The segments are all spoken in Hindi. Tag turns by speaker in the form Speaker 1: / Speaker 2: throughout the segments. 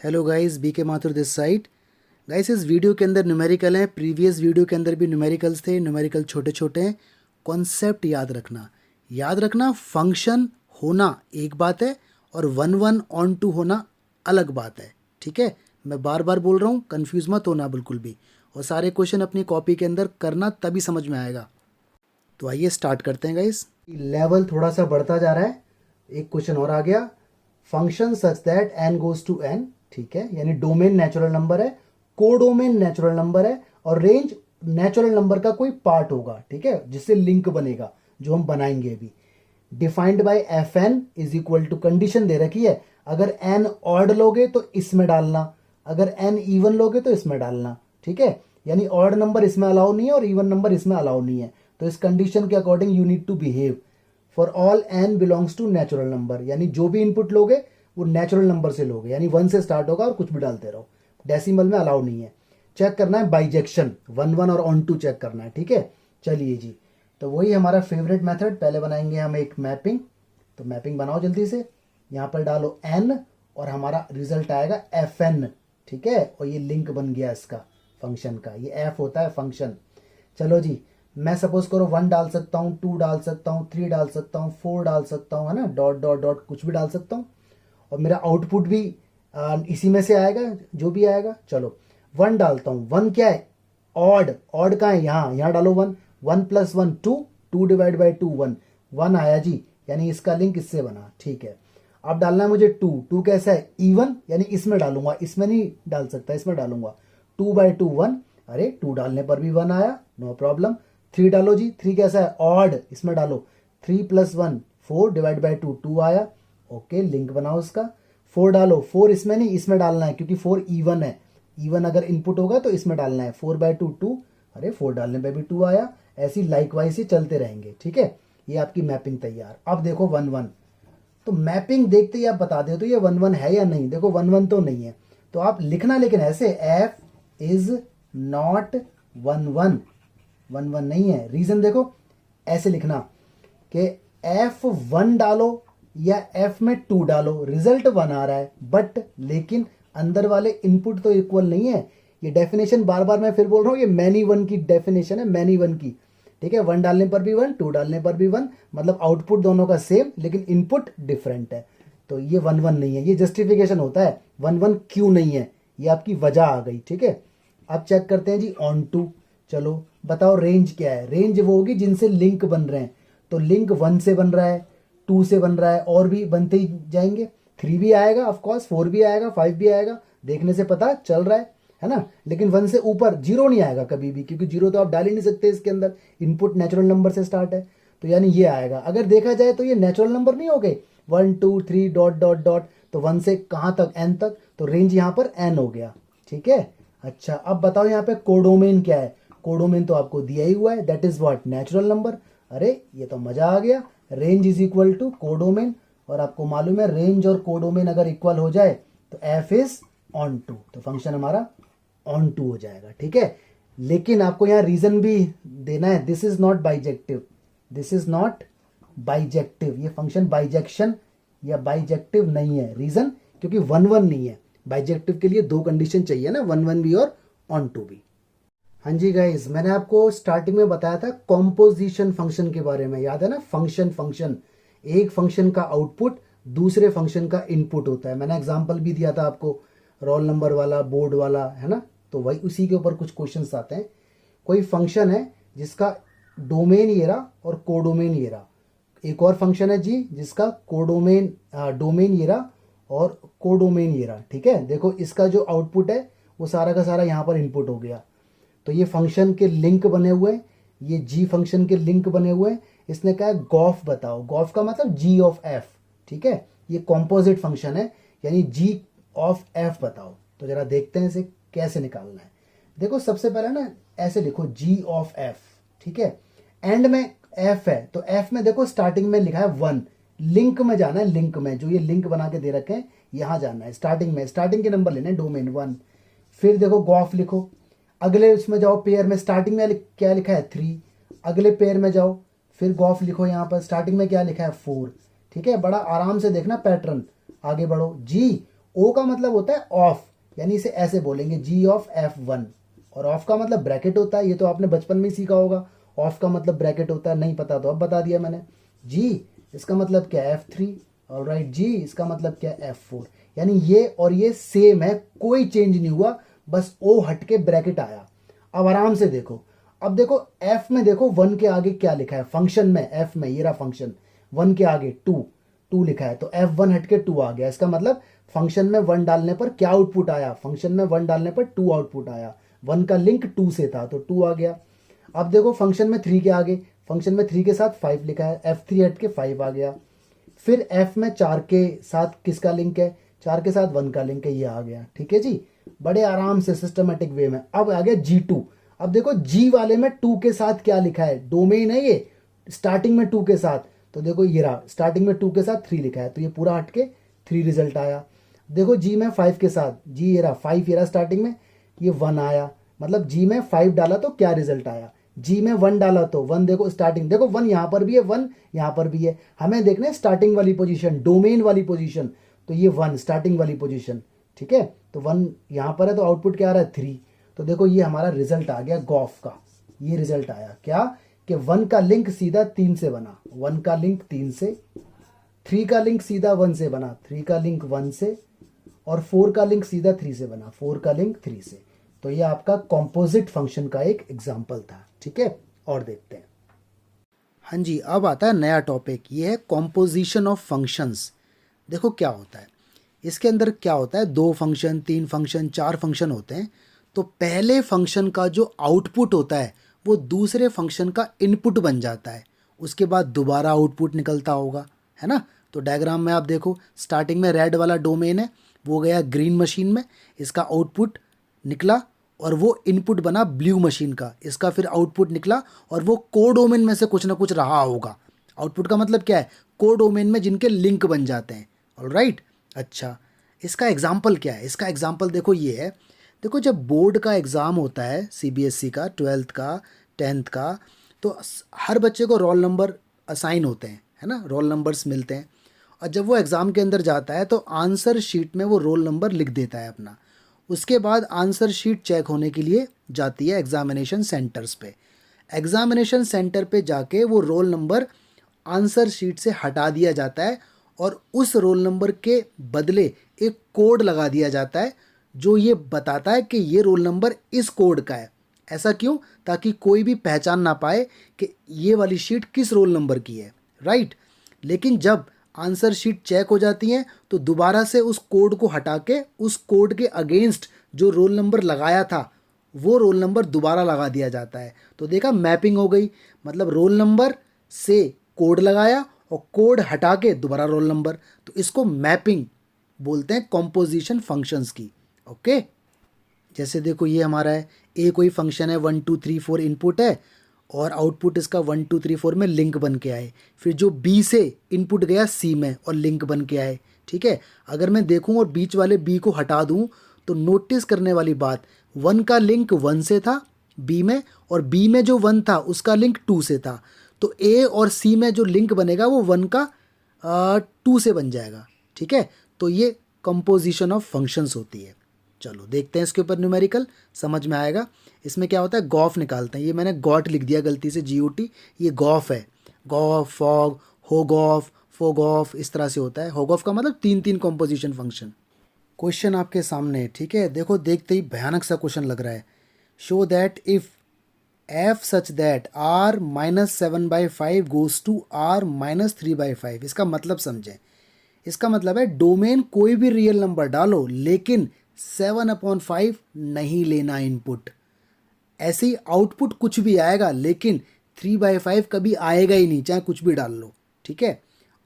Speaker 1: हेलो गाइस, बी के माथुर दिस साइड। गाइस, इस वीडियो के अंदर न्यूमेरिकल हैं। प्रीवियस वीडियो के अंदर भी न्यूमेरिकल्स थे। न्यूमेरिकल छोटे छोटे हैं। कॉन्सेप्ट याद रखना फंक्शन होना एक बात है और वन वन ऑन टू होना अलग बात है। ठीक है, मैं बार बार बोल रहा हूँ, कंफ्यूज मत होना बिल्कुल भी। और सारे क्वेश्चन अपनी कॉपी के अंदर करना, तभी समझ में आएगा। तो आइए स्टार्ट करते हैं गाइस। लेवल थोड़ा सा बढ़ता जा रहा है। एक क्वेश्चन और आ गया। Function such that n goes to n, ठीक है, यानी डोमेन नेचुरल नंबर है, कोडोमेन नेचुरल नंबर है और रेंज नेचुरल नंबर का कोई पार्ट होगा, ठीक है, जिससे लिंक बनेगा, जो हम बनाएंगे अभी। Defined by F N is equal to, condition दे रखी है, अगर n ऑड लोगे तो इसमें डालना, अगर n इवन लोगे तो इसमें डालना, ठीक है। यानी ऑड नंबर इसमें अलाउ नहीं है और इवन नंबर इसमें अलाउ नहीं है। तो इस कंडीशन के according you need to behave for all n belongs to natural number, यानी जो भी इनपुट लोगे वो नेचुरल नंबर से लोगे, यानी 1 से स्टार्ट होगा और कुछ भी डालते रहो। डेसिमल में अलाउ नहीं है। चेक करना है बाइजेक्शन, 1 1 और ऑन टू चेक करना है, ठीक है। चलिए जी, तो वही हमारा फेवरेट मेथड। पहले बनाएंगे हम एक मैपिंग। तो मैपिंग बनाओ जल्दी से। यहाँ पर डालो n और हमारा रिजल्ट आएगा fn, ठीक है। और ये लिंक बन गया इसका फंक्शन का। ये f होता है फंक्शन। चलो जी, मैं सपोज करो 1 डाल सकता हूँ, 2 डाल सकता हूँ, 3 डाल सकता हूँ, 4 डाल सकता हूँ, है ना, डॉट डॉट डॉट कुछ भी डाल सकता हूँ। और मेरा आउटपुट भी इसी में से आएगा, जो भी आएगा। चलो 1 डालता हूँ। 1 क्या है? ऑड। ऑड कहाँ है? यहाँ डालो 1। 1 + 1 2, 2 डिवाइड बाई 2 1, 1 आया जी, यानी इसका लिंक इससे बना, ठीक है। अब डालना है मुझे 2। 2 कैसा है? इवन, यानी इसमें डालूंगा, इसमें नहीं डाल सकता, इसमें डालूंगा। 2/2 1, अरे 2 डालने पर भी 1 आया, नो प्रॉब्लम। 3 डालो जी। 3 कैसा है? ऑड, इसमें डालो। 3 + 1 4 डिवाइड बाई 2 2 आया, ओके, लिंक बनाओ इसका। 4 डालो। 4 इसमें नहीं, इसमें डालना है, क्योंकि 4 इवन है। इवन अगर इनपुट होगा तो इसमें डालना है। 4/2 2, अरे 4 डालने पे भी 2 आया। ऐसी लाइकवाइज ही चलते रहेंगे, ठीक है। ये आपकी मैपिंग तैयार। अब देखो 1 1, तो मैपिंग देखते ही आप बता दे तो ये 1 1 है या नहीं। देखो 1 1 तो नहीं है, तो आप लिखना लेकिन ऐसे, एफ इज नॉट 1 1, 1 1 नहीं है। रीजन देखो, ऐसे लिखना कि F1 डालो या F में 2 डालो, रिजल्ट 1 आ रहा है, बट लेकिन अंदर वाले इनपुट तो इक्वल नहीं है। ये डेफिनेशन बार बार मैं फिर बोल रहा हूँ, ये मैनी वन की डेफिनेशन है, मैनी वन की, ठीक है। 1 डालने पर भी 1, 2 डालने पर भी 1, मतलब आउटपुट दोनों का सेम लेकिन इनपुट डिफरेंट है। तो ये 1 1 नहीं है। ये जस्टिफिकेशन होता है 1 1 क्यों नहीं है, ये आपकी वजह आ गई, ठीक है। अब चेक करते हैं जी ऑन टू। चलो बताओ रेंज क्या है। रेंज वो होगी जिनसे लिंक बन रहे हैं। तो लिंक 1 से बन रहा है, 2 से बन रहा है, और भी बनते ही जाएंगे। 3 भी आएगा ऑफकोर्स, 4 भी आएगा, 5 भी आएगा, देखने से पता चल रहा है ना। लेकिन 1 से ऊपर 0 नहीं आएगा कभी भी, क्योंकि 0 तो आप डाल ही नहीं सकते इसके अंदर। इनपुट नेचुरल नंबर से स्टार्ट है, तो यानी ये आएगा। अगर देखा जाए तो ये नेचुरल नंबर नहीं हो गए, 1 2 3 डॉट डॉट डॉट, तो 1 से कहाँ तक? n तक। तो रेंज यहाँ पर n हो गया, ठीक है। अच्छा, अब बताओ यहाँ पे कोडोमेन क्या है। कोडोमेन तो आपको दिया ही हुआ है, that is what? Natural number. अरे ये तो मजा आ गया। Range is equal to codomain, और आपको मालूम है रेंज और कोडोमेन अगर इक्वल हो जाए तो एफ इज ऑन टू, तो फंक्शन हमारा ऑन टू हो जाएगा, ठीक है। लेकिन आपको यहाँ रीजन भी देना है, this is not bijective, this is not bijective. ये फंक्शन बाइजेक्शन या बाइजेक्टिव नहीं है। रीजन, क्योंकि 1 1 नहीं है। बाइजेक्टिव के लिए 2 कंडीशन चाहिए ना, 1 1 भी और ऑन टू भी। हाँ जी गाइज, मैंने आपको स्टार्टिंग में बताया था कॉम्पोजिशन फंक्शन के बारे में, याद है ना। फंक्शन एक फंक्शन का आउटपुट दूसरे फंक्शन का इनपुट होता है। मैंने एग्जांपल भी दिया था आपको, रोल नंबर वाला, बोर्ड वाला, है ना। तो वही उसी के ऊपर कुछ क्वेश्चंस आते हैं। कोई फंक्शन है जिसका डोमेन ये रहा और कोडोमेन ये रहा। एक और फंक्शन है जी जिसका डोमेन ये रहा और कोडोमेन ये रहा, ठीक है। देखो इसका जो आउटपुट है वो सारा का सारा यहाँ पर इनपुट हो गया। तो ये फंक्शन के लिंक बने हुए हैं, ये जी फंक्शन के लिंक बने हुए हैं। इसने कहा गॉफ बताओ, गॉफ का मतलब जी ऑफ एफ, ठीक है। ये कॉम्पोजिट फंक्शन है, यानी जी ऑफ एफ बताओ। तो जरा देखते हैं इसे कैसे निकालना है। देखो सबसे पहले ना ऐसे लिखो जी ऑफ एफ, ठीक है। एंड में एफ है, तो एफ में देखो स्टार्टिंग में लिखा है 1, लिंक में जाना है। लिंक में जो ये लिंक बना के दे रखे हैं यहां जाना है, स्टार्टिंग में, स्टार्टिंग के नंबर लेने, डोमेन 1। फिर देखो गॉफ लिखो, अगले उसमें जाओ पेयर में, स्टार्टिंग में क्या लिखा है 3, अगले पेयर में जाओ, फिर गॉफ लिखो। यहाँ पर स्टार्टिंग में क्या लिखा है 4, ठीक है। बड़ा आराम से देखना पैटर्न, आगे बढ़ो। जी ओ का मतलब होता है ऑफ, यानी इसे ऐसे बोलेंगे जी ऑफ F1, और ऑफ का मतलब ब्रैकेट होता है, ये तो आपने बचपन में ही सीखा होगा, ऑफ का मतलब ब्रैकेट होता है, नहीं पता तो अब बता दिया मैंने। जी इसका मतलब क्या है F3, ऑलराइट, जी इसका मतलब क्या है F4, यानी ये और ये सेम है, कोई चेंज नहीं हुआ, बस ओ हट के ब्रैकेट आया। अब आराम से देखो, अब देखो एफ में देखो 1 के आगे क्या लिखा है, फंक्शन में एफ में ये रहा फंक्शन, 1 के आगे 2 लिखा है, तो F1 हट के 2 आ गया, इसका मतलब फंक्शन में 1 डालने पर क्या आउटपुट आया, फंक्शन में 1 डालने पर 2 आउटपुट आया, 1 का लिंक 2 से था तो 2 आ गया। अब देखो फंक्शन में 3 के आगे, फंक्शन में 3 के साथ 5 लिखा है, F3 हट के 5 आ गया। फिर F में 4 के साथ किसका लिंक है, 4 के साथ 1 का लिंक है, ये आ गया। ठीक है जी, बड़े आराम से सिस्टमेटिक वे में। अब आ गया G2, अब देखो G वाले में 2 के साथ क्या लिखा है, डोमेन है ये, स्टार्टिंग में 2 के साथ, तो देखो ये रहा, स्टार्टिंग में 2 के साथ 3 लिखा है, तो ये पूरा हट के 3 रिजल्ट आया। देखो जी में 5 के साथ, जी ये रहा 5, ये रहा स्टार्टिंग में, ये 1 आया, मतलब जी में 5 डाला तो क्या रिजल्ट आया, जी में 1 डाला तो 1, देखो स्टार्टिंग, देखो 1 यहाँ पर भी है, 1 यहाँ पर भी है, हमें देखना है स्टार्टिंग वाली पोजीशन, डोमेन वाली पोजीशन, तो ये 1 स्टार्टिंग वाली पोजीशन। ठीक है, तो 1 यहाँ पर है, तो आउटपुट क्या आ रहा है 3, तो देखो ये हमारा रिजल्ट आ गया गॉफ का, ये रिजल्ट आया क्या कि 1 का लिंक सीधा 3 से बना, 1 का लिंक 3 से, 3 का लिंक सीधा 1 से बना, 3 का लिंक 1 से, और 4 का लिंक सीधा 3 से बना, 4 का लिंक 3 से। तो ये आपका कॉम्पोजिट फंक्शन का एक एग्जाम्पल था। ठीक है, और देखते हैं। हाँ जी, अब आता है नया टॉपिक, ये है कॉम्पोजिशन ऑफ फंक्शंस। देखो क्या होता है, इसके अंदर क्या होता है, 2 फंक्शन, 3 फंक्शन, 4 फंक्शन होते हैं। तो पहले फंक्शन का जो आउटपुट होता है वो दूसरे फंक्शन का इनपुट बन जाता है, उसके बाद दोबारा आउटपुट निकलता होगा, है ना। तो डायग्राम में आप देखो, स्टार्टिंग में रेड वाला डोमेन है, वो गया ग्रीन मशीन में, इसका आउटपुट निकला, और वो इनपुट बना ब्लू मशीन का, इसका फिर आउटपुट निकला, और वो कोडोमेन में से कुछ ना कुछ रहा होगा। आउटपुट का मतलब क्या है, कोडोमेन में जिनके लिंक बन जाते हैं। ऑलराइट, अच्छा इसका एग्जाम्पल क्या है, इसका एग्जाम्पल देखो ये है। देखो जब बोर्ड का एग्ज़ाम होता है, सीबीएसई का, 12th का, 10th का, तो हर बच्चे को रोल नंबर असाइन होते हैं, है ना, रोल नंबर्स मिलते हैं। और जब वो एग्ज़ाम के अंदर जाता है तो आंसर शीट में वो रोल नंबर लिख देता है अपना। उसके बाद आंसर शीट चेक होने के लिए जाती है एग्ज़ामिनेशन सेंटर्स पे। एग्ज़ामिनेशन सेंटर पे जाके वो रोल नंबर आंसर शीट से हटा दिया जाता है, और उस रोल नंबर के बदले एक कोड लगा दिया जाता है जो ये बताता है कि ये रोल नंबर इस कोड का है। ऐसा क्यों, ताकि कोई भी पहचान ना पाए कि ये वाली शीट किस रोल नंबर की है, राइट। लेकिन जब आंसर शीट चेक हो जाती हैं तो दोबारा से उस कोड को हटा के उस कोड के अगेंस्ट जो रोल नंबर लगाया था वो रोल नंबर दोबारा लगा दिया जाता है। तो देखा, मैपिंग हो गई, मतलब रोल नंबर से कोड लगाया और कोड हटा के दोबारा रोल नंबर, तो इसको मैपिंग बोलते हैं कॉम्पोजिशन फंक्शंस की। ओके, जैसे देखो ये हमारा है, ए कोई फंक्शन है, 1 2 3 4 इनपुट है, और आउटपुट इसका 1 2 3 4 में लिंक बन के आए। फिर जो बी से इनपुट गया सी में और लिंक बन के आए। ठीक है, अगर मैं देखूं और बीच वाले बी को हटा दूं तो नोटिस करने वाली बात, 1 का लिंक 1 से था बी में, और बी में जो 1 था उसका लिंक 2 से था, तो ए और सी में जो लिंक बनेगा वो 1 का 2 से बन जाएगा। ठीक है, तो ये कंपोजिशन ऑफ फंक्शंस होती है। चलो देखते हैं इसके ऊपर न्यूमेरिकल, समझ में आएगा। इसमें क्या होता है, गॉफ निकालते हैं। ये मैंने गॉट लिख दिया गलती से, GOT, ये गॉफ है। गॉफ, फॉग, होगॉफ, फोगॉफ, इस तरह से होता है। होगॉफ का मतलब 3 कॉम्पोजिशन फंक्शन। क्वेश्चन आपके सामने, ठीक है, देखो देखते ही भयानक सा क्वेश्चन लग रहा है। Show that if f such that R - 7/5 goes to R - 3/5। इसका मतलब समझें, इसका मतलब है डोमेन कोई भी रियल नंबर डालो लेकिन 7/5 नहीं लेना इनपुट। ऐसे ही आउटपुट कुछ भी आएगा लेकिन 3/5 कभी आएगा ही नहीं, चाहे कुछ भी डाल लो। ठीक है,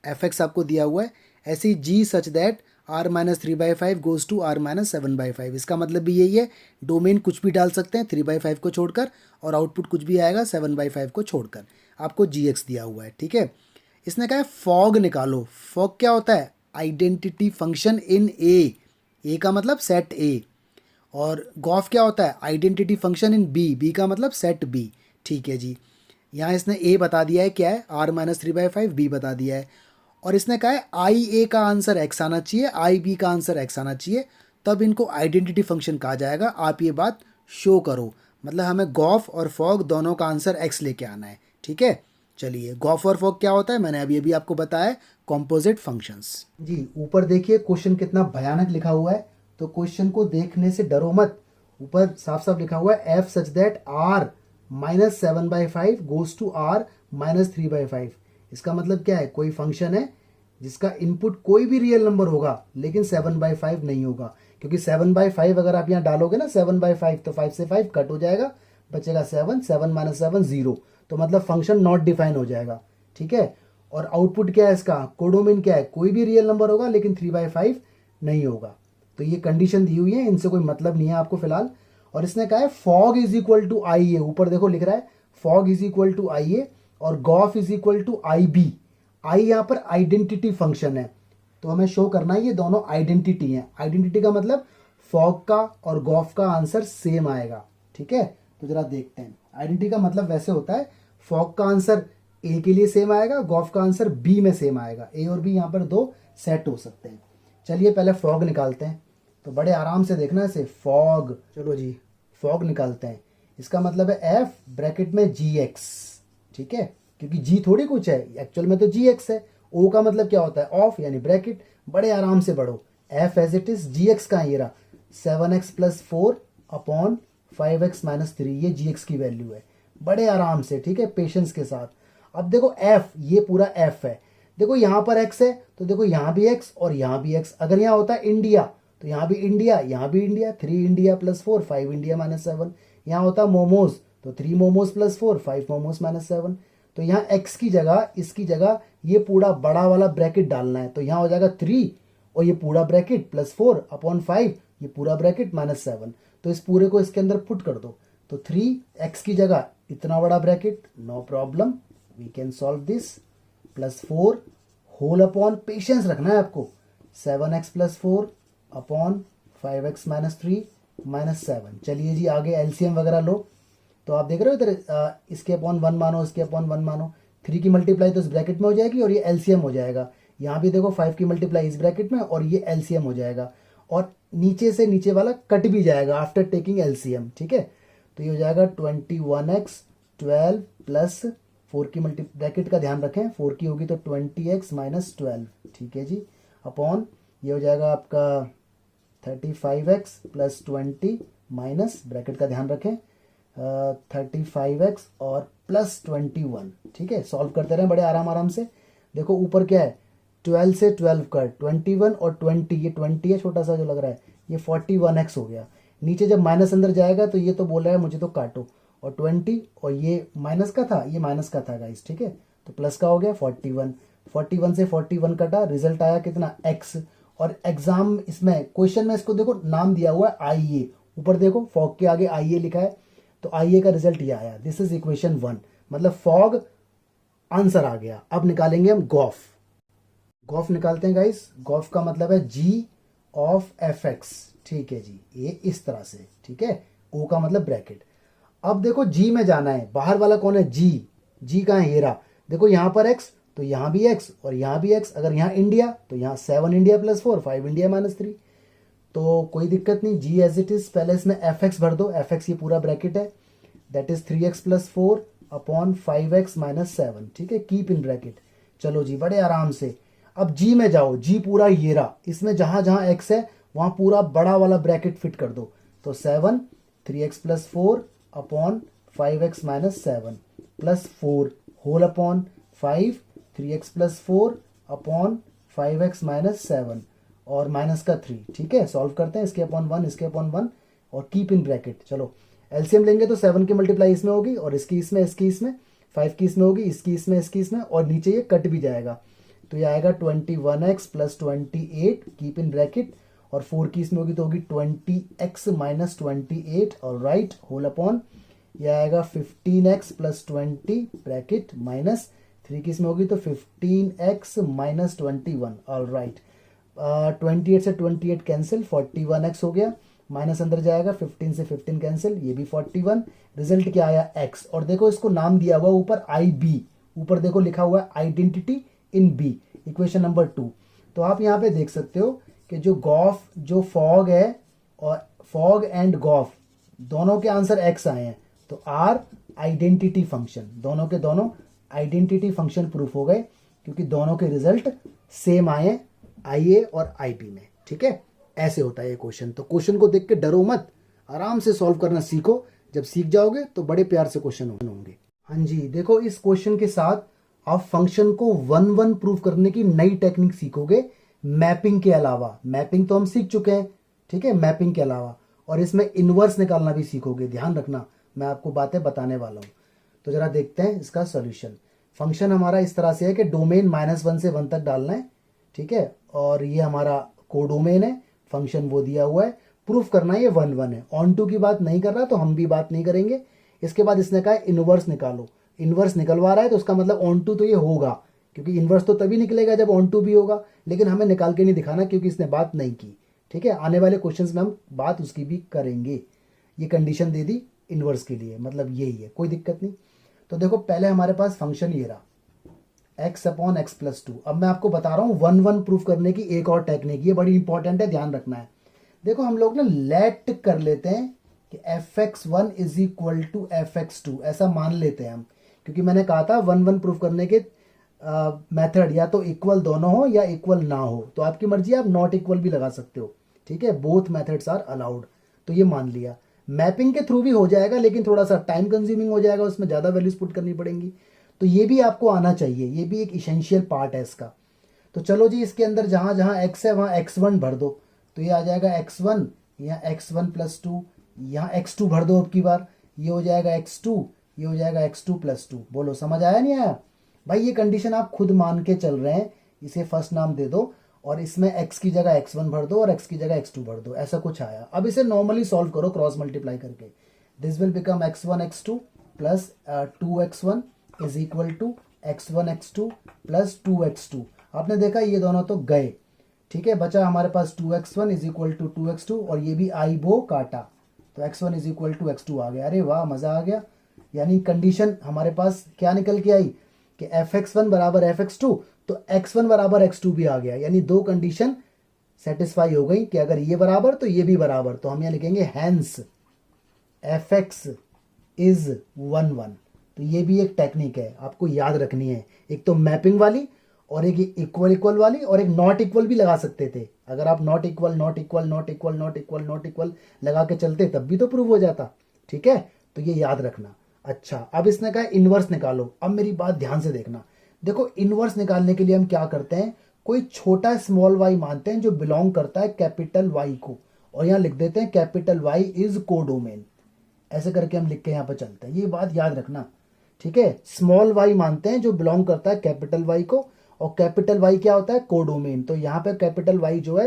Speaker 1: एफ आपको दिया हुआ है। ऐसे ही G such that R - 3/5 goes to R - 7/5। इसका मतलब भी यही है, डोमेन कुछ भी डाल सकते हैं 3/5 को छोड़कर, और आउटपुट कुछ भी आएगा 7/5 को छोड़कर। आपको GX दिया हुआ है। ठीक है, इसने कहा है फॉग निकालो। फॉग क्या होता है, आइडेंटिटी फंक्शन इन ए का मतलब सेट ए, और गॉफ क्या होता है, आइडेंटिटी फंक्शन इन बी का मतलब सेट बी। ठीक है जी, यहाँ इसने ए बता दिया है क्या है, R - 3/5, बी बता दिया है, और इसने कहा है आई ए का आंसर एक्स आना चाहिए, आई बी का आंसर एक्स आना चाहिए, तब इनको आइडेंटिटी फंक्शन कहा जाएगा। आप ये बात शो करो, मतलब हमें गॉफ और फॉग दोनों का आंसर एक्स लेके आना है। ठीक है, चलिए गॉफ और फॉग क्या होता है मैंने अभी अभी आपको बताया है, कॉम्पोजिट फंक्शंस। जी ऊपर देखिए क्वेश्चन कितना भयानक लिखा हुआ है, तो क्वेश्चन को देखने से डरो मत। ऊपर साफ साफ लिखा हुआ है f such that r minus 7/5 goes to r minus 3/5। इसका मतलब क्या है, कोई फंक्शन है जिसका इनपुट कोई भी रियल नंबर होगा लेकिन 7/5 नहीं होगा, क्योंकि 7/5 अगर आप यहाँ डालोगे ना 7/5 तो 5 से 5 कट हो जाएगा, बचेगा 7, 7 माइनस 7 0, तो मतलब फंक्शन नॉट डिफाइन हो जाएगा। ठीक है, और आउटपुट क्या है इसका, कोडोमेन क्या है, कोई भी रियल नंबर होगा लेकिन 3/5 नहीं होगा। तो ये कंडीशन दी हुई है, इनसे कोई मतलब नहीं है आपको फिलहाल। और इसने कहा है fog is equal to I A, ऊपर देखो लिख रहा है fog is equal to I A और gof is equal to I B. आई यहाँ पर आइडेंटिटी फंक्शन है, तो हमें शो करना है ये दोनों आइडेंटिटी हैं। आइडेंटिटी का मतलब फॉग का और गॉफ का आंसर सेम आएगा। ठीक है, तो जरा देखते हैं। आइडेंटिटी का मतलब वैसे होता है फॉग का आंसर ए के लिए सेम आएगा, गॉफ का आंसर बी में सेम आएगा। ए और बी यहाँ पर दो सेट हो सकते हैं। चलिए पहले फॉग निकालते हैं, तो बड़े आराम से देखना इसे, फॉग। चलो जी फॉग निकालते हैं। इसका मतलब है एफ ब्रैकेट में जी एक्स। ठीक है, क्योंकि जी थोड़ी कुछ है, एक्चुअल में तो जी एक्स है। ओ का मतलब क्या होता है, ऑफ यानी ब्रैकेट। बड़े आराम से बढ़ो, f as it is, g x का ये रहा 7x + 4 अपॉन 5x - 3, ये जी एक्स की वैल्यू है। बड़े आराम से, ठीक है, पेशेंस के साथ। अब देखो एफ, ये पूरा एफ है। देखो यहाँ पर एक्स है तो देखो यहाँ भी एक्स और यहाँ भी एक्स। अगर यहाँ होता है इंडिया तो यहाँ भी इंडिया, यहाँ भी इंडिया, 3 इंडिया + 4 5 इंडिया - 7। यहाँ होता मोमोज तो 3 मोमोज + 4 5 मोमोज - 7। तो यहाँ x की जगह, इसकी जगह ये पूरा बड़ा वाला ब्रैकेट डालना है, तो यहाँ हो जाएगा 3 और ये पूरा ब्रैकेट +4 अपॉन 5, ये पूरा ब्रैकेट -7। तो इस पूरे को इसके अंदर पुट कर दो, तो 3x की जगह इतना बड़ा bracket, no problem, we can solve this, +4 whole upon, patience रखना है आपको, 7x + 4 अपॉन 5x - 3 -7। चलिए जी आगे एलसीएम वगैरह लो। तो आप देख रहे हो इधर इसके अपॉन 1 मानो, इसके अपॉन 1 मानो, 3 की मल्टीप्लाई तो इस ब्रैकेट में हो जाएगी और ये एलसीएम हो जाएगा। यहाँ भी देखो 5 की मल्टीप्लाई इस ब्रैकेट में और ये एलसीएम हो जाएगा, और नीचे से नीचे वाला कट भी जाएगा आफ्टर टेकिंग एलसीएम। ठीक है, तो ये हो जाएगा 21x 12 प्लस 4 की मल्टी, ब्रैकेट का ध्यान रखें, 4 की होगी तो 20x - 12। ठीक है जी, अपॉन ये हो जाएगा आपका 35x + 20 माइनस, ब्रैकेट का ध्यान रखें, 35x और +21। ठीक है, सॉल्व करते रहें बड़े आराम आराम से। देखो ऊपर क्या है, 12 से 12 कट, 21 और 20, ये 20 है छोटा सा जो लग रहा है, ये 41x हो गया। नीचे जब माइनस अंदर जाएगा तो ये तो बोल रहा है मुझे तो काटो, और 20 और ये माइनस का था, ये माइनस का था गाइस। ठीक है, तो प्लस का हो गया 41, 41 से 41 कटा, रिजल्ट आया कितना, x। और एग्जाम इसमें क्वेश्चन में इसको देखो नाम दिया हुआ है आई ए, ऊपर देखो फॉग के आगे आई ए लिखा है, तो आई ए का रिजल्ट ये आया, दिस इज इक्वेशन 1, मतलब फॉग आंसर आ गया। अब निकालेंगे हम गॉफ। गॉफ निकालते हैं गाइस, गॉफ का मतलब है जी ऑफ एफ एक्स। ठीक है जी, ये इस तरह से, ठीक है, ओ का मतलब ब्रैकेट। अब देखो जी में जाना है, बाहर वाला कौन है, जी, जी का है हेरा। देखो यहाँ पर एक्स तो यहाँ भी एक्स और यहाँ भी एक्स, अगर यहाँ इंडिया तो यहाँ 7 इंडिया + 4 5 इंडिया - 3, तो कोई दिक्कत नहीं, जी एज इट इज। पहले इसमें एफ एक्स भर दो, एफ एक्स ये पूरा ब्रैकेट है, that is 3x + 4 upon 5x - 7। ठीक है, कीप इन ब्रैकेट। चलो जी बड़े आराम से, अब जी में जाओ, जी पूरा ये रहा, इसमें जहां जहां एक्स है वहां पूरा बड़ा वाला ब्रैकेट फिट कर दो, तो 7 3x + 4 upon 5x - 7 plus 4 whole upon 5 3x + 4 upon 5x - 7 और माइनस का 3। ठीक है, सॉल्व करते हैं, इसके अपॉन 1, इसके अपॉन 1 और कीप इन ब्रैकेट। चलो एलसीएम लेंगे तो 7 की मल्टीप्लाई इसमें होगी और इसकी इसमें, इसकी इसमें, 5 की इसमें होगी, इसकी इसमें, इसकी इसमें, और नीचे ये कट भी जाएगा, तो ये आएगा 21x + 28 कीप इन ब्रैकेट, और 4 की इसमें होगी तो होगी 20x - 28 और राइट होल अपॉन, ये आएगा 15x + 20 ब्रैकेट माइनस 3 की इसमें होगी तो 15x - 21 ऑल राइट। 28 से 28 कैंसिल, 41x हो गया, माइनस अंदर जाएगा, 15 से 15 कैंसिल, ये भी 41। रिजल्ट क्या आया, x। और देखो इसको नाम दिया हुआ ऊपर आई बी, ऊपर देखो लिखा हुआ है identity in b, equation number 2। तो आप यहाँ पे देख सकते हो कि जो फॉग है और फॉग एंड गॉफ दोनों के आंसर एक्स आए हैं, तो आर आइडेंटिटी फंक्शन, दोनों के दोनों आइडेंटिटी फंक्शन प्रूफ हो गए क्योंकि दोनों के रिजल्ट सेम आए हैं आईए और आईबी में। ठीक है, ऐसे होता है ये क्वेश्चन। तो क्वेश्चन को देख के डरो मत, आराम से सॉल्व करना सीखो। जब सीख जाओगे तो बड़े प्यार से क्वेश्चन होंगे। हाँ जी, देखो इस क्वेश्चन के साथ आप फंक्शन को 1-1 प्रूव करने की नई टेक्निक सीखोगे मैपिंग के अलावा। मैपिंग तो हम सीख चुके हैं, ठीक है, मैपिंग के अलावा। और इसमें इनवर्स निकालना भी सीखोगे। ध्यान रखना, मैं आपको बातें बताने वाला हूं। तो जरा देखते हैं इसका सॉल्यूशन। फंक्शन हमारा इस तरह से है कि डोमेन -1 से 1 तक डालना है, ठीक है, और ये हमारा कोडोमेन है, फंक्शन वो दिया हुआ है, प्रूफ करना है ये 1-1 है। ऑन टू की बात नहीं कर रहा तो हम भी बात नहीं करेंगे। इसके बाद इसने कहा इनवर्स निकालो। इनवर्स निकलवा रहा है तो उसका मतलब ऑन टू तो ये होगा, क्योंकि इनवर्स तो तभी निकलेगा जब ऑन टू भी होगा, लेकिन हमें निकाल के नहीं दिखाना क्योंकि इसने बात नहीं की। ठीक है, आने वाले क्वेश्चंस में हम बात उसकी भी करेंगे। ये कंडीशन दे दी इनवर्स के लिए, मतलब यही है, कोई दिक्कत नहीं। तो देखो पहले हमारे पास फंक्शन ये रहा x/x+2। अब मैं आपको बता रहा हूं 1-1 प्रूफ करने की एक और टेक्निक, ये बड़ी इंपॉर्टेंट है, ध्यान रखना है। देखो हम लोग ना लेट कर लेते हैं कि fx1 = fx2, ऐसा मान लेते हैं हम, क्योंकि मैंने कहा था 1-1 प्रूफ करने के मेथड या तो इक्वल दोनों हो या इक्वल ना हो। तो आपकी मर्जी, आप नॉट इक्वल भी लगा सकते हो। ठीक है, बोथ मेथड्स आर अलाउड। तो ये मान लिया। मैपिंग के थ्रू भी हो जाएगा, लेकिन थोड़ा सा टाइम कंज्यूमिंग हो जाएगा, उसमें ज़्यादा वैल्यूज पुट करनी पड़ेंगी। तो ये भी आपको आना चाहिए, ये भी एक इसेंशियल पार्ट है इसका। तो चलो जी, इसके अंदर जहाँ जहाँ x है वहाँ x1 भर दो। तो ये आ जाएगा x1, यहाँ x1+2, यहाँ x2 भर दो अब की बार, ये हो जाएगा x2, ये हो जाएगा x2+2। बोलो समझ आया नहीं आया? भाई ये कंडीशन आप खुद मान के चल रहे हैं, इसे फर्स्ट नाम दे दो और इसमें x की जगह x1 भर दो और x की जगह x2 भर दो, ऐसा कुछ आया। अब इसे नॉर्मली सॉल्व करो क्रॉस मल्टीप्लाई करके। This will become x1 x2 plus 2x1 is equal to x1 x2 plus 2x2। आपने देखा ये दोनों तो गए, ठीक है, बचा हमारे पास 2x1 is equal to 2x2 और ये भी आई बो काटा, तो x1 is equal to x2 आ गया। अरे वाह, मजा आ गया। यानी कंडीशन हमारे पास क्या निकल के आई कि fx1 बराबर fx2, तो x1 बराबर x2 भी आ गया। यानी दो कंडीशन सेटिस्फाई हो गई कि अगर ये बराबर तो ये भी बराबर। तो हम यहाँ लिखेंगे हैंस fx इज 1-1। तो ये भी एक टेक्निक है, आपको याद रखनी है। एक तो मैपिंग वाली और एक इक्वल इक्वल वाली, और एक नॉट इक्वल भी लगा सकते थे। अगर आप not equal not equal not equal not equal not equal लगा के चलते तब भी तो प्रूव हो जाता। ठीक है, तो ये याद रखना। अच्छा, अब इसने कहा इनवर्स निकालो। अब मेरी बात ध्यान से देखना। देखो इनवर्स निकालने के लिए हम क्या करते हैं, कोई छोटा स्मॉल वाई मानते हैं जो बिलोंग करता है कैपिटल वाई को, और यहाँ लिख देते हैं कैपिटल वाई इज कोडोमेन। ऐसे करके हम लिख के यहाँ पर चलते हैं, ये बात याद रखना। ठीक है, स्मॉल वाई मानते हैं जो बिलोंग करता है कैपिटल वाई को, और कैपिटल वाई क्या होता है, कोडोमेन। तो यहाँ पे कैपिटल वाई जो है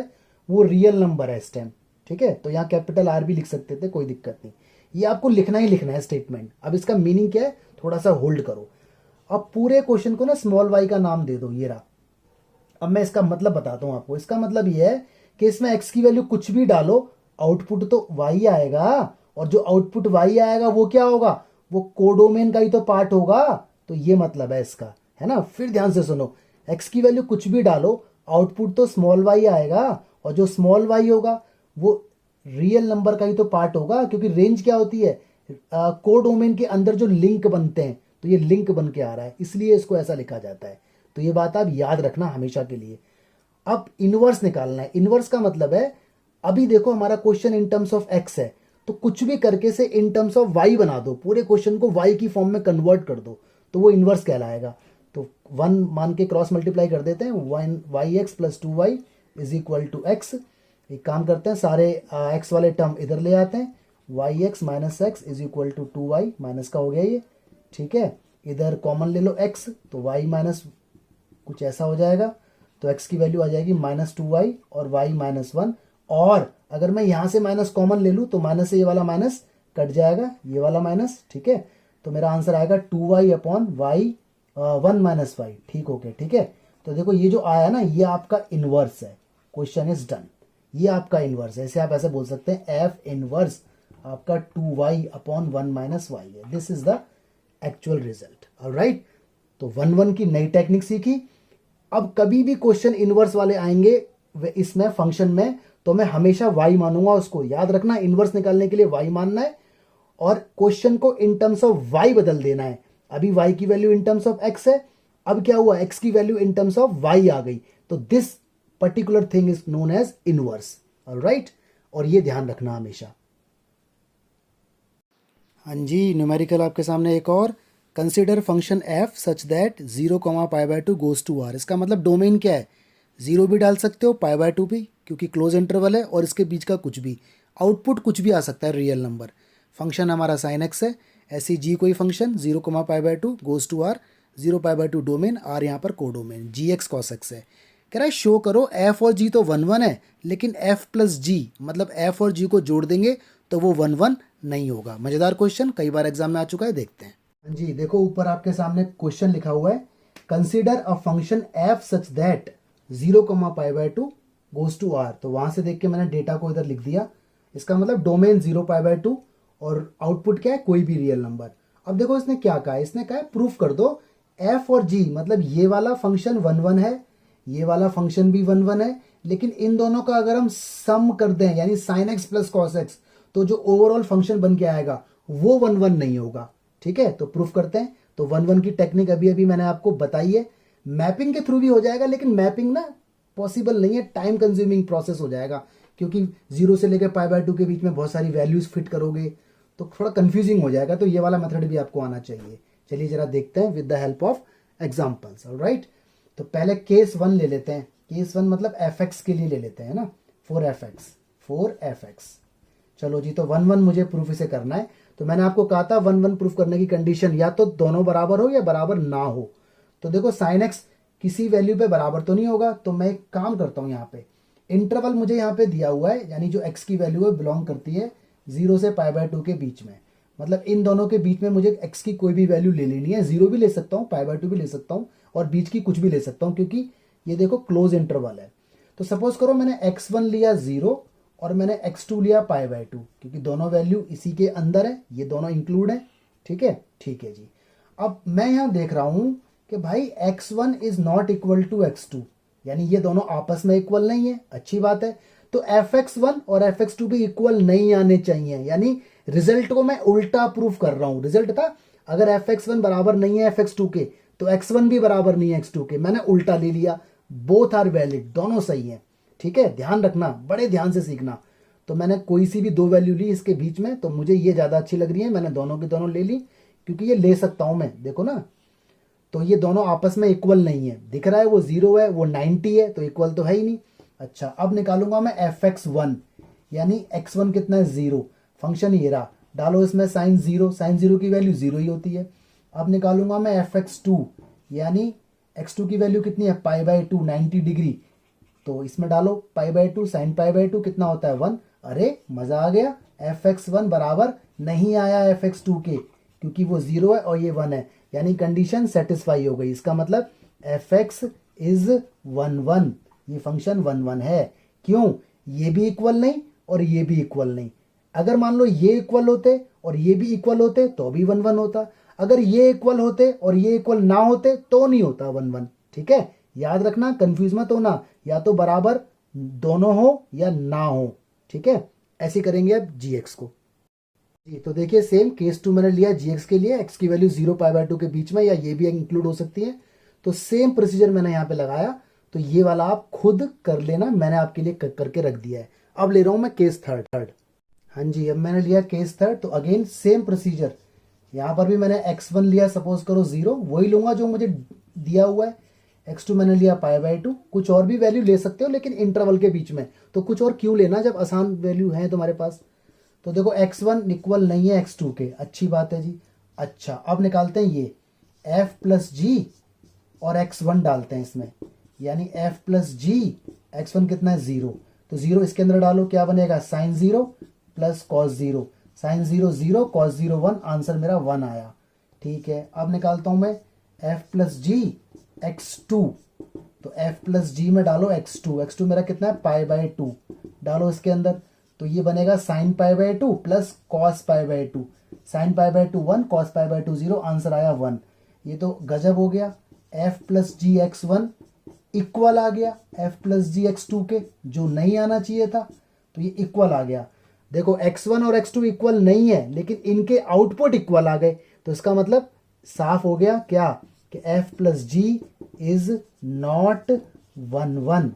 Speaker 1: वो रियल नंबर है इस टाइम। ठीक है, तो यहाँ कैपिटल आर भी लिख सकते थे, कोई दिक्कत नहीं। ये आपको लिखना ही लिखना है स्टेटमेंट। अब इसका मीनिंग क्या है, थोड़ा सा होल्ड करो। अब पूरे क्वेश्चन को ना स्मॉल वाई का नाम दे दो, ये रहा। अब मैं इसका मतलब बताता हूं आपको। इसका मतलब ये है कि इसमें एक्स की वैल्यू कुछ भी डालो, आउटपुट तो वाई आएगा, और जो आउटपुट वाई आएगा वो क्या होगा, वो कोडोमेन का ही तो पार्ट होगा। तो ये मतलब है इसका, है ना। फिर ध्यान से सुनो, एक्स की वैल्यू कुछ भी डालो, आउटपुट तो स्मॉल वाई आएगा, और जो स्मॉल वाई होगा वो रियल नंबर का ही तो पार्ट होगा, क्योंकि रेंज क्या होती है, कोडोमेन के अंदर जो लिंक बनते हैं, तो ये लिंक बन के आ रहा है, इसलिए इसको ऐसा लिखा जाता है। तो ये बात आप याद रखना हमेशा के लिए। अब इनवर्स निकालना है। इनवर्स का मतलब है, अभी देखो हमारा question in terms of x है, तो कुछ भी करके से इन टर्म्स ऑफ वाई बना दो, पूरे क्वेश्चन को वाई की फॉर्म में कन्वर्ट कर दो, तो वो इनवर्स कहलाएगा। तो 1 मान के क्रॉस मल्टीप्लाई कर देते हैं, y x plus 2y is equal to x. एक काम करते हैं, सारे एक्स वाले टर्म इधर ले आते हैं, y x minus x is equal to 2y, minus का हो गया ये। ठीक है, इधर कॉमन ले लो x, तो y माइनस कुछ ऐसा हो जाएगा, तो x की वैल्यू आ जाएगी -2y और y -1। और अगर मैं यहां से माइनस कॉमन ले लूँ तो माइनस से ये वाला माइनस कट जाएगा, ये वाला माइनस। ठीक है, तो मेरा आंसर आएगा 2y upon Y 1 minus Y. ठीक हो गया, ठीक है। तो देखो ये जो आया ना, ये आपका इनवर्स है। क्वेश्चन इज डन, ये आपका इनवर्स है। इसे आप ऐसे बोल सकते हैं, एफ इनवर्स आपका 2y अपॉन 1 माइनस वाई है। This is the actual result. Alright, तो 1-1 की नई टेक्निक सीखी, अब कभी भी क्वेश्चन इनवर्स वाले आएंगे इसमें फंक्शन में, तो मैं हमेशा y मानूंगा उसको। याद रखना, इनवर्स निकालने के लिए y मानना है और क्वेश्चन को इन टर्म्स ऑफ y बदल देना है। अभी y की value in terms of x है, अब क्या हुआ, x की value in terms of y आ गई, तो this particular thing is known as inverse. Alright, और ये ध्यान रखना हमेशा। हाँ जी, न्यूमेरिकल आपके सामने एक और, consider function f such that 0,π/2 goes to r। इसका मतलब डोमेन क्या है, 0 भी डाल सकते हो, π/2 भी, क्योंकि क्लोज इंटरवल है, और इसके बीच का कुछ भी, आउटपुट कुछ भी आ सकता है, रियल नंबर। फंक्शन हमारा sin x है, ऐसी g कोई function 0,π/2 goes to r, 0π/2 domain, r यहाँ पर कोडोमेन, gx cos x है। कह रहा है शो करो f और g तो 1 1 है, लेकिन f प्लस g मतलब f और g को जोड़ देंगे तो वो 1 1 नहीं होगा। मज़ेदार क्वेश्चन, कई बार एग्जाम में आ चुका है, देखते हैं। हाँ जी, देखो ऊपर आपके सामने क्वेश्चन लिखा हुआ है, consider a function f such that 0,π/2 goes to r। तो वहां से देख के मैंने डेटा को इधर लिख दिया। इसका मतलब डोमेन 0π/2 और आउटपुट क्या है, कोई भी रियल नंबर। अब देखो इसने क्या कहा है, इसने कहा है प्रूफ कर दो f और g मतलब ये वाला फंक्शन 1 1 है, ये वाला फंक्शन भी 1 1 है, लेकिन इन दोनों का अगर हम सम कर दें यानी sin x plus cos x, तो जो ओवरऑल फंक्शन बन के आएगा वो 1 1 नहीं होगा। ठीक है, तो प्रूफ करते हैं। तो 1 1 की टेक्निक अभी अभी मैंने आपको बताई है, मैपिंग के थ्रू भी हो जाएगा, लेकिन मैपिंग ना पॉसिबल नहीं है, टाइम कंज्यूमिंग प्रोसेस हो जाएगा, क्योंकि 0 से लेकर π/2 के बीच में बहुत सारी वैल्यूज फिट करोगे तो थोड़ा कंफ्यूजिंग हो जाएगा। तो ये वाला मेथड भी आपको आना चाहिए। चलिए जरा देखते हैं with the help of examples. Alright, तो पहले केस 1 ले लेते हैं। केस 1 मतलब fx के लिए ले लेते हैं ना, 4fx। चलो जी, तो 1 1 मुझे प्रूफ इसे करना है। तो मैंने आपको कहा था 1 1 प्रूफ करने की कंडीशन या तो दोनों बराबर हो या बराबर ना हो। तो देखो sin x किसी वैल्यू पे बराबर तो नहीं होगा, तो मैं एक काम करता हूं, यहाँ पे इंटरवल मुझे यहाँ पे दिया हुआ है, यानी जो x की वैल्यू है बिलोंग करती है 0 से π/2 के बीच में। मतलब इन दोनों के बीच में मुझे x की कोई भी वैल्यू ले लेनी है, 0 भी ले सकता हूँ, π/2 भी ले सकता हूँ, और बीच की कुछ भी ले सकता हूँ, क्योंकि ये देखो क्लोज इंटरवल है। तो सपोज करो मैंने x1 लिया 0 और मैंने x2 लिया π/2, क्योंकि दोनों वैल्यू इसी के अंदर है, ये दोनों इंक्लूड है। ठीक है, ठीक है जी। अब मैं यहाँ देख रहा हूँ कि भाई x1 is not equal to x2, यानी ये दोनों आपस में इक्वल नहीं है। अच्छी बात है, तो fx1 और fx2 भी इक्वल नहीं आने चाहिए, यानी रिजल्ट को मैं उल्टा प्रूफ कर रहा हूं। रिजल्ट था अगर fx1 बराबर नहीं है fx2 के, तो x1 भी बराबर नहीं है x2 के, मैंने उल्टा ले लिया। बोथ आर वैलिड, दोनों सही है। ठीक है, ध्यान रखना, बड़े ध्यान से सीखना। तो मैंने कोई सी भी दो वैल्यू ली इसके बीच में, तो मुझे ये ज्यादा अच्छी लग रही है, मैंने दोनों की दोनों ले ली, क्योंकि ये ले सकता हूं मैं। देखो ना, तो ये दोनों आपस में इक्वल नहीं है, दिख रहा है वो 0 है, वो 90 है, तो इक्वल तो है ही नहीं। अच्छा, अब निकालूंगा मैं fx1, यानी x1 कितना है 0, फंक्शन ये रहा, डालो इसमें sin 0, sin 0 की वैल्यू 0 ही होती है। अब निकालूंगा मैं fx2, यानी x2 की वैल्यू कितनी है π/2, 90 डिग्री, तो इसमें डालो π/2, sin π/2 कितना होता है 1। अरे मजा आ गया, fx1 बराबर नहीं आया fx2 के, क्योंकि वो 0 है और ये 1 है, यानी कंडीशन सेटिस्फाई हो गई। इसका मतलब fx इज 1 1, ये फंक्शन 1 1 है। क्यों, ये भी इक्वल नहीं और ये भी इक्वल नहीं। अगर मान लो ये इक्वल होते और ये भी इक्वल होते तो भी 1 1 होता, अगर ये इक्वल होते और ये इक्वल ना होते तो नहीं होता 1 1। ठीक है, याद रखना, कंफ्यूज मत होना, या तो बराबर दोनों हो या ना हो। ठीक है, ऐसे करेंगे अब gx को जी। तो देखिए सेम केस 2 मैंने लिया gx के लिए, x की वैल्यू 0 π/2 के बीच में, या ये भी इंक्लूड हो सकती है। तो सेम प्रोसीजर मैंने यहाँ पे लगाया, तो ये वाला आप खुद कर लेना, मैंने आपके लिए करके रख दिया है। अब ले रहा हूं मैं केस थर्ड। हाँ जी, अब मैंने लिया केस थर्ड, तो अगेन सेम प्रोसीजर, यहाँ पर भी मैंने x1 लिया, सपोज करो 0, वही लूंगा जो मुझे दिया हुआ है। x2 मैंने लिया π/2, कुछ और भी वैल्यू ले सकते हो, लेकिन इंटरवल के बीच में, तो कुछ और क्यों लेना जब आसान वैल्यू है तुम्हारे पास। तो देखो x1 इक्वल नहीं है x2 के, अच्छी बात है जी। अच्छा, अब निकालते हैं ये f प्लस जी और x1 डालते हैं इसमें, यानी f प्लस जी, x1 कितना है 0, तो 0 इसके अंदर डालो, क्या बनेगा sin 0 plus cos 0, sin 0 0, cos 0 1, answer मेरा 1 आया। ठीक है, अब निकालता हूं मैं f प्लस जी x2, तो f प्लस जी में डालो x2 मेरा कितना है π/2, डालो इसके अंदर, तो ये बनेगा sin π/2 plus cos π/2, sin π/2 1, cos π/2 0, answer आया 1। ये तो गजब हो गया। f plus G x1 equal आ गया F plus G X two के, जो नहीं आना चाहिए था, तो ये इक्वल आ गया। देखो x1 और x2 इक्वल नहीं है, लेकिन इनके आउटपुट इक्वल आ गए, तो इसका मतलब साफ हो गया क्या कि f plus g is not 1 1।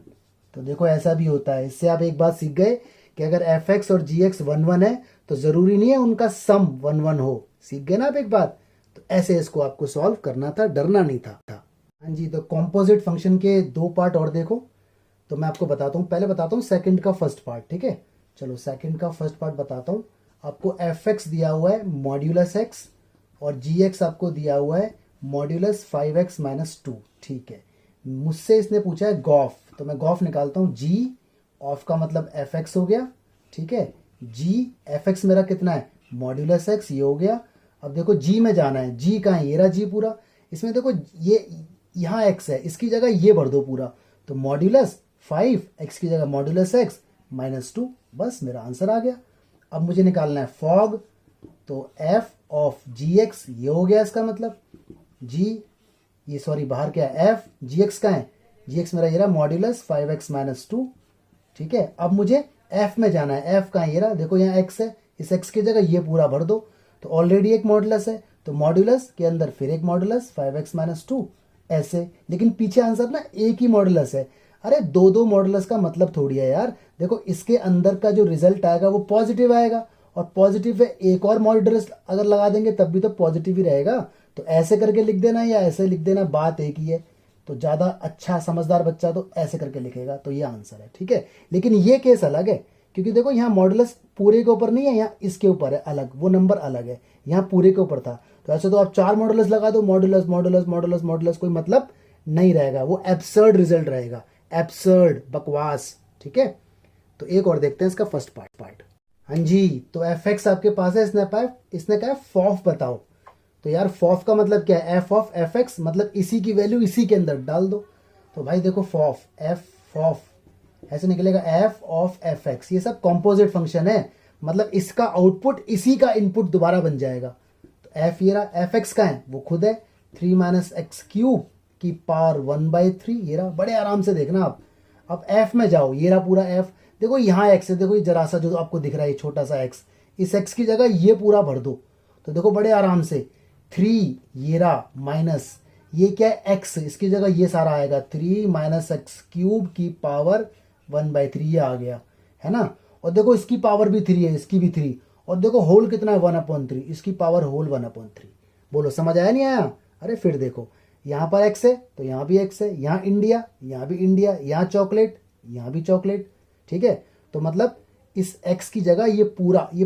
Speaker 1: तो देखो ऐसा भी होता है। इससे आप एक बात सीख गए कि अगर fx और gx 1 1 है तो जरूरी नहीं है उनका सम 1 1 हो। सीख गए ना आप एक बात। तो ऐसे इसको आपको सॉल्व करना था, डरना नहीं था। हाँ जी, तो कॉम्पोजिट फंक्शन के दो पार्ट और देखो। तो मैं आपको बताता हूँ, पहले बताता हूँ सेकंड का फर्स्ट पार्ट, ठीक है। चलो सेकंड का फर्स्ट पार्ट बताता हूँ। आपको fx दिया हुआ है मॉड्यूलस x और gx आपको दिया हुआ है मॉड्यूलस 5x माइनस 2, ठीक है। मुझसे इसने पूछा है गॉफ, तो मैं गॉफ निकालता हूँ। g ऑफ का मतलब fx हो गया, ठीक है। g fx मेरा कितना है मॉड्यूलस x, ये हो गया। अब देखो g में जाना है, g कहाँ है, ये रहा g पूरा। इसमें देखो ये यहाँ x है, इसकी जगह ये भर दो पूरा, तो मॉड्यूलस 5 x की जगह मॉड्यूलस x माइनस 2, बस मेरा आंसर आ गया। अब मुझे निकालना है फॉग, तो f ऑफ gx ये हो गया इसका मतलब। g ये सॉरी बाहर क्या है f, gx का है, gx मेरा ये रहा मॉड्यूलस 5x माइनस 2, ठीक है। अब मुझे f में जाना है, f का है ये रहा, देखो यहाँ x है, इस x की जगह ये पूरा भर दो, तो ऑलरेडी एक मॉड्यूलस है, तो मॉड्यूलस के अंदर फिर एक मॉड्यूलस 5x माइनस 2 ऐसे। लेकिन पीछे आंसर ना एक ही मॉड्यूलस है। अरे दो दो मॉड्यूलस का मतलब थोड़ी है यार। देखो इसके अंदर का जो रिजल्ट आएगा वो पॉजिटिव आएगा, और पॉजिटिव है एक और मॉड्यूलस अगर लगा देंगे तब भी तो पॉजिटिव ही रहेगा। तो ऐसे करके लिख देना या ऐसे लिख देना, बात एक ही है। तो ज़्यादा अच्छा समझदार बच्चा तो ऐसे करके लिखेगा, तो ये आंसर है, ठीक है। लेकिन ये केस अलग है, क्योंकि देखो यहाँ मॉड्यूलस पूरे के ऊपर नहीं है, यहाँ इसके ऊपर है अलग, वो नंबर अलग है, यहाँ पूरे के ऊपर था। तो ऐसे तो आप 4 मॉड्यूलस लगा दो, मॉड्यूलस मॉड्यूलस मॉड्यूलस मॉड्यूलस, कोई मतलब नहीं रहेगा, वो एब्सर्ड रिजल्ट रहेगा, एब्सर्ड, बकवास, ठीक है। तो एक और देखते हैं इसका फर्स्ट पार्ट। हाँ जी, तो fx आपके पास है, इसने कहा फॉफ बताओ। तो यार फॉफ का मतलब क्या है, f ऑफ fx, मतलब इसी की वैल्यू इसी के अंदर डाल दो। तो भाई देखो फॉफ, f फॉफ ऐसे निकलेगा f ऑफ fx। ये सब कॉम्पोजिट फंक्शन है, मतलब इसका आउटपुट इसी का इनपुट दोबारा बन जाएगा। तो f ये रहा, fx का है वो खुद है 3 माइनस एक्स क्यूब की पावर 1/3, ये रहा। बड़े आराम से देखना आप। अब f में जाओ, ये रहा पूरा f। देखो यहाँ x है, देखो ये जरा सा जो आपको दिख रहा है छोटा सा x, इस x की जगह ये पूरा भर दो। तो देखो बड़े आराम से 3 ये रहा माइनस, ये क्या है x, इसकी जगह ये सारा आएगा 3 माइनस एक्स क्यूब की पावर 1/3, ये आ गया है ना। और देखो इसकी पावर भी 3 है, इसकी भी 3, और देखो होल कितना है 1/3, इसकी पावर होल 1/3। बोलो समझ आया नहीं आया। अरे फिर देखो यहाँ पर x है तो यहाँ भी x है, यहाँ इंडिया, यहाँ भी इंडिया, यहाँ चॉकलेट, यहाँ भी चॉकलेट, ठीक है। तो मतलब इस x की जगह ये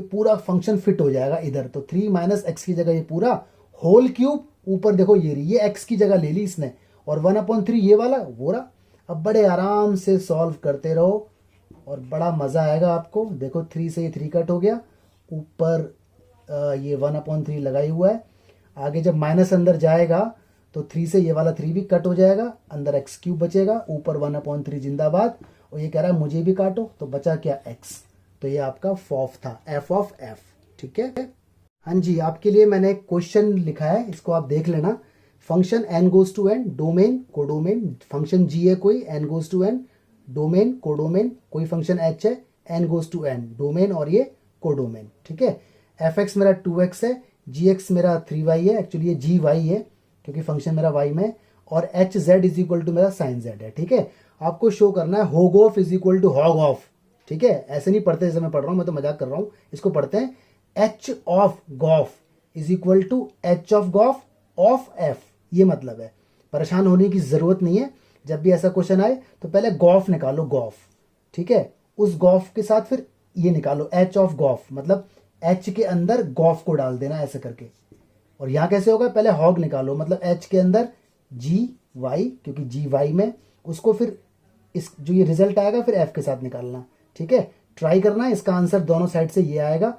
Speaker 1: पूरा फंक्शन फिट हो जाएगा इधर। तो 3 माइनस एक्स की जगह ये पूरा होल क्यूब, ऊपर देखो ये x की जगह ले ली इसने, और 1/3 ये वाला वो रहा। अब बड़े आराम से सॉल्व करते रहो और बड़ा मज़ा आएगा आपको। देखो 3 से ये 3 कट हो गया, ऊपर ये 1/3 लगाई हुआ है। आगे जब माइनस अंदर जाएगा तो 3 से ये वाला 3 भी कट हो जाएगा, अंदर एक्स क्यूब बचेगा, ऊपर 1/3 जिंदाबाद। और ये कह रहा है मुझे भी काटो, तो बचा क्या x। तो ये आपका फॉफ था, f ऑफ f, ठीक है। हाँ जी, आपके लिए मैंने एक क्वेश्चन लिखा है, इसको आप देख लेना। Function n goes to n, domain codomain, function g है कोई, n goes to n, domain codomain, कोई फंक्शन h है, n goes to n, domain और ये कोडोमेन, ठीक है। fx मेरा 2x है, gx मेरा 3y है, एक्चुअली ये gy है क्योंकि फंक्शन मेरा y में, और hz इज इक्वल टू मेरा साइन z है, ठीक है। आपको शो करना है hog of is equal to hog of, ठीक है। ऐसे नहीं पढ़ते जैसे मैं पढ़ रहा हूँ, मैं तो मजाक कर रहा हूँ। इसको पढ़ते हैं h of gof is equal to h of gof of f, ये मतलब है। परेशान होने की जरूरत नहीं है, जब भी ऐसा क्वेश्चन आए तो पहले गॉफ निकालो, गॉफ, ठीक है। उस गॉफ के साथ फिर ये निकालो h ऑफ गॉफ, मतलब h के अंदर गॉफ को डाल देना ऐसे करके। और यहाँ कैसे होगा, पहले हॉग निकालो, मतलब h के अंदर gy, क्योंकि gy में, उसको फिर इस जो ये रिजल्ट आएगा फिर f के साथ निकालना, ठीक है। ट्राई करना, इसका आंसर दोनों साइड से ये आएगा,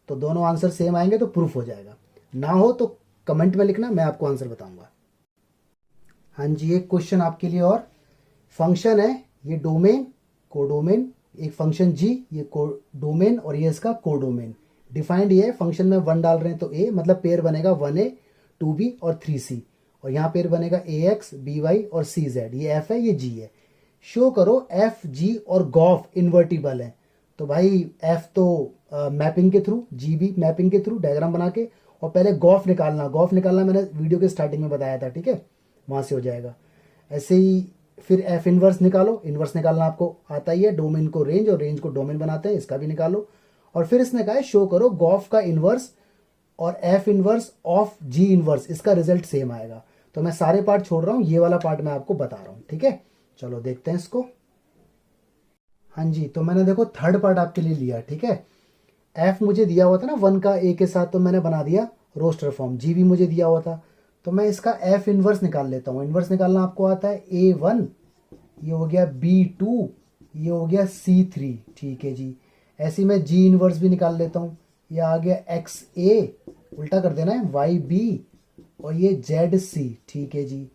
Speaker 1: तो दोनों आंसर सेम आएंगे तो प्रूफ हो जाएगा। ना हो तो कमेंट में लिखना, मैं आपको आंसर बताऊंगा। हाँ जी, एक क्वेश्चन आपके लिए और। फंक्शन है ये डोमेन कोडोमेन, एक फंक्शन g, ये डोमेन और ये इसका कोडोमेन। डिफाइंड ये है, फंक्शन में 1 डाल रहे हैं तो a, मतलब पेयर बनेगा 1a 2b और 3c, और यहाँ पे बनेगा ए एक्स बी वाई और सी जेड, ये एफ है ये जी है। शो करो एफ जी और गॉफ इन्वर्टिबल है। तो भाई एफ तो मैपिंग के थ्रू, जी भी मैपिंग के थ्रू डायग्राम बना के, और पहले गॉफ निकालना, गॉफ निकालना मैंने वीडियो के स्टार्टिंग में बताया था, ठीक है, वहाँ से हो जाएगा। ऐसे ही फिर एफ इनवर्स निकालो, इनवर्स निकालना आपको आता ही है, डोमेन को रेंज और रेंज को डोमेन बनाते हैं, इसका भी निकालो। और फिर इसने कहा है शो करो गॉफ का इनवर्स और F inverse of g inverse, इसका रिजल्ट सेम आएगा। तो मैं सारे पार्ट छोड़ रहा हूँ, ये वाला पार्ट मैं आपको बता रहा हूँ, ठीक है। चलो देखते हैं इसको। हाँ जी, तो मैंने देखो थर्ड पार्ट आपके लिए लिया, ठीक है। एफ मुझे दिया हुआ था ना 1 का ए के साथ, तो मैंने बना दिया रोस्टर फॉर्म। जी भी मुझे दिया हुआ था, तो मैं इसका एफ इनवर्स निकाल लेता हूँ। इनवर्स निकालना आपको आता है A1, ये हो गया B2, ये हो गया C3, ठीक है जी। ऐसे ही मैं जी इनवर्स भी निकाल लेता हूँ, ये आ गया XA, उल्टा कर देना है YB, और ये ZC, ठीक है जी,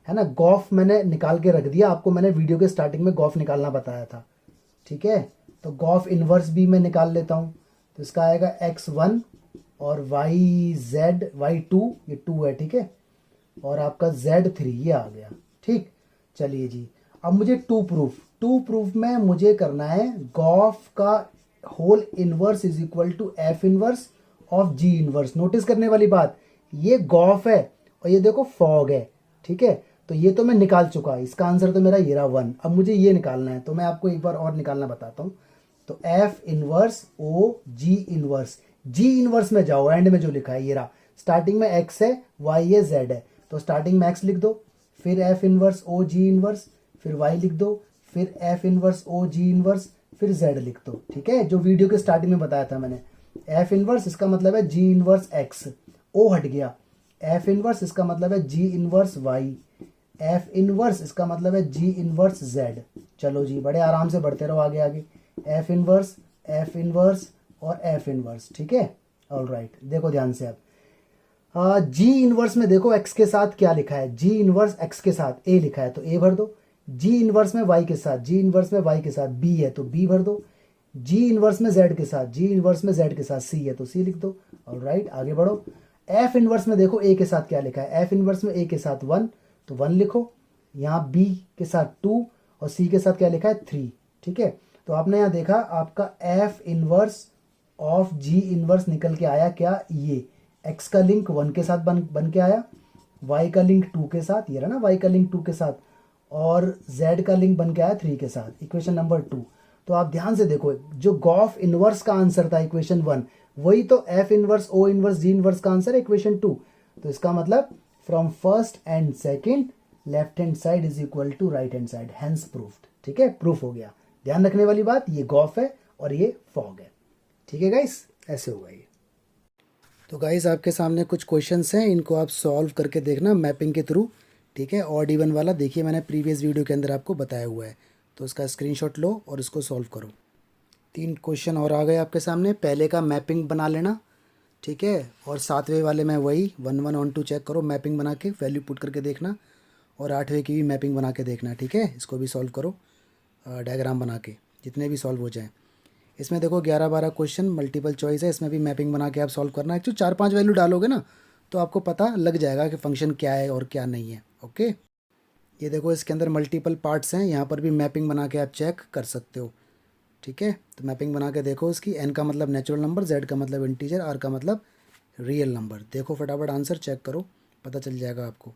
Speaker 1: है ना। गॉफ मैंने निकाल के रख दिया, आपको मैंने वीडियो के स्टार्टिंग में गॉफ निकालना बताया था, ठीक है। तो गॉफ इनवर्स भी मैं निकाल लेता हूँ, तो इसका आएगा X1 और Y2, ये 2 है, ठीक है, और आपका Z3 ये आ गया, ठीक। चलिए जी, अब मुझे टू प्रूफ में मुझे करना है गॉफ का whole inverse is equal to f inverse of g inverse. Notice करने वाली बात, ये गॉफ है और ये देखो फॉग है, ठीक है। तो ये तो मैं निकाल चुका, इसका आंसर तो मेरा ये रहा 1। अब मुझे ये निकालना है, तो मैं आपको एक बार और निकालना बताता हूँ। तो एफ इनवर्स ओ जी इनवर्स, जी इनवर्स में जाओ, एंड में जो लिखा है ये रहा। स्टार्टिंग में एक्स है, वाई है, जेड है, तो स्टार्टिंग में एक्स लिख दो, फिर एफ इनवर्स ओ जी इनवर्स, फिर वाई लिख दो, फिर एफ इनवर्स ओ जी इनवर्स, फिर जेड लिख दो, ठीक है, जो वीडियो के स्टार्टिंग में बताया था मैंने। एफ इनवर्स इसका मतलब है जी इनवर्स एक्स, ओ हट गया। एफ इनवर्स इसका मतलब है g inverse y, f inverse इसका मतलब है जी इनवर्स जेड। चलो जी, बड़े आराम से बढ़ते रहो आगे आगे। एफ इनवर्स और एफ इनवर्स, ठीक है, ऑल राइट। देखो ध्यान से अब जी इनवर्स में देखो एक्स के साथ क्या लिखा है, जी इनवर्स एक्स के साथ ए लिखा है तो ए भर दो। जी इनवर्स में वाई के साथ, जी इनवर्स में वाई के साथ बी है तो बी भर दो। जी इनवर्स में जेड के साथ, जी इनवर्स में जेड के साथ सी है तो सी लिख दो, ऑल राइट, आगे बढ़ो। एफ इनवर्स में देखो ए के साथ क्या लिखा है, एफ इनवर्स में ए के साथ 1 तो 1 लिखो, यहाँ बी के साथ 2 और सी के साथ क्या लिखा है 3, ठीक है। तो आपने यहाँ देखा आपका F inverse of g inverse निकल के आया क्या, ये एक्स का लिंक 1 के साथ बन के आया, वाई का लिंक 2 के साथ, ये रहा ना वाई का लिंक 2 के साथ, और जेड का लिंक बन के आया 3 के साथ, इक्वेशन नंबर 2। तो आप ध्यान से देखो, जो गॉफ इनवर्स का आंसर था इक्वेशन 1, वही तो f inverse o inverse g inverse का आंसर है इक्वेशन 2। तो इसका मतलब from first and second left hand side is equal to right hand side, hence proofed, ठीक है, प्रूफ हो गया। ध्यान रखने वाली बात, ये गॉफ है और ये फॉग है, ठीक है गाइस, ऐसे होगा ये। तो गाइस आपके सामने कुछ क्वेश्चंस हैं, इनको आप सॉल्व करके देखना मैपिंग के थ्रू, ठीक है। ऑड इवन वाला देखिए मैंने प्रीवियस वीडियो के अंदर आपको बताया हुआ है, तो उसका स्क्रीनशॉट लो और इसको सॉल्व करो। 3 क्वेश्चन और आ गए आपके सामने, पहले का मैपिंग बना लेना, ठीक है, और 7वें वाले में वही 1 1 ऑन 2 चेक करो, मैपिंग बना के वैल्यू पुट करके देखना, और 8वें की भी मैपिंग बना के देखना, ठीक है। इसको भी सॉल्व करो डायग्राम बना के, जितने भी सॉल्व हो जाएँ। इसमें देखो 11-12 क्वेश्चन मल्टीपल चॉइस है, इसमें भी मैपिंग बना के आप सॉल्व करना है। एक्चुअली 4-5 वैल्यू डालोगे ना तो आपको पता लग जाएगा कि फंक्शन क्या है और क्या नहीं है, ओके। ये देखो इसके अंदर मल्टीपल पार्ट्स हैं, यहाँ पर भी मैपिंग बना के आप चेक कर सकते हो, ठीक है। तो मैपिंग बना के देखो इसकी, एन का मतलब नेचुरल नंबर, जेड का मतलब इंटीजर, आर का मतलब रियल नंबर। देखो फटाफट आंसर चेक करो, पता चल जाएगा आपको।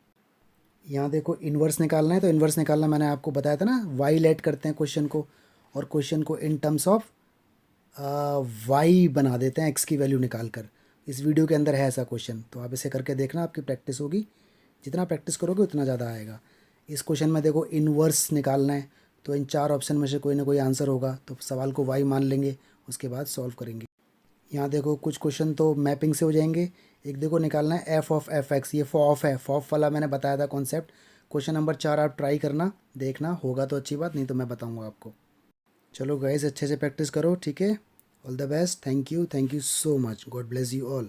Speaker 1: यहाँ देखो इन्वर्स निकालना है, तो इन्वर्स निकालना मैंने आपको बताया था ना, वाई लेट करते हैं क्वेश्चन को, और क्वेश्चन को इन टर्म्स ऑफ वाई बना देते हैं एक्स की वैल्यू निकाल कर। इस वीडियो के अंदर है ऐसा क्वेश्चन, तो आप इसे करके देखना, आपकी प्रैक्टिस होगी, जितना प्रैक्टिस करोगे उतना ज़्यादा आएगा। इस क्वेश्चन में देखो इन्वर्स निकालना है, तो इन 4 ऑप्शन में से कोई ना कोई आंसर होगा, तो सवाल को वाई मान लेंगे, उसके बाद सॉल्व करेंगे। यहाँ देखो कुछ क्वेश्चन तो मैपिंग से हो जाएंगे। एक देखो निकालना है एफ ऑफ एफ एक्स, ये फॉफ है, फॉफ वाला मैंने बताया था कॉन्सेप्ट। क्वेश्चन नंबर 4 आप ट्राई करना, देखना होगा तो अच्छी बात, नहीं तो मैं बताऊँगा आपको। चलो गाइस अच्छे से प्रैक्टिस करो, ठीक है। All the best, thank you so much, God bless you all.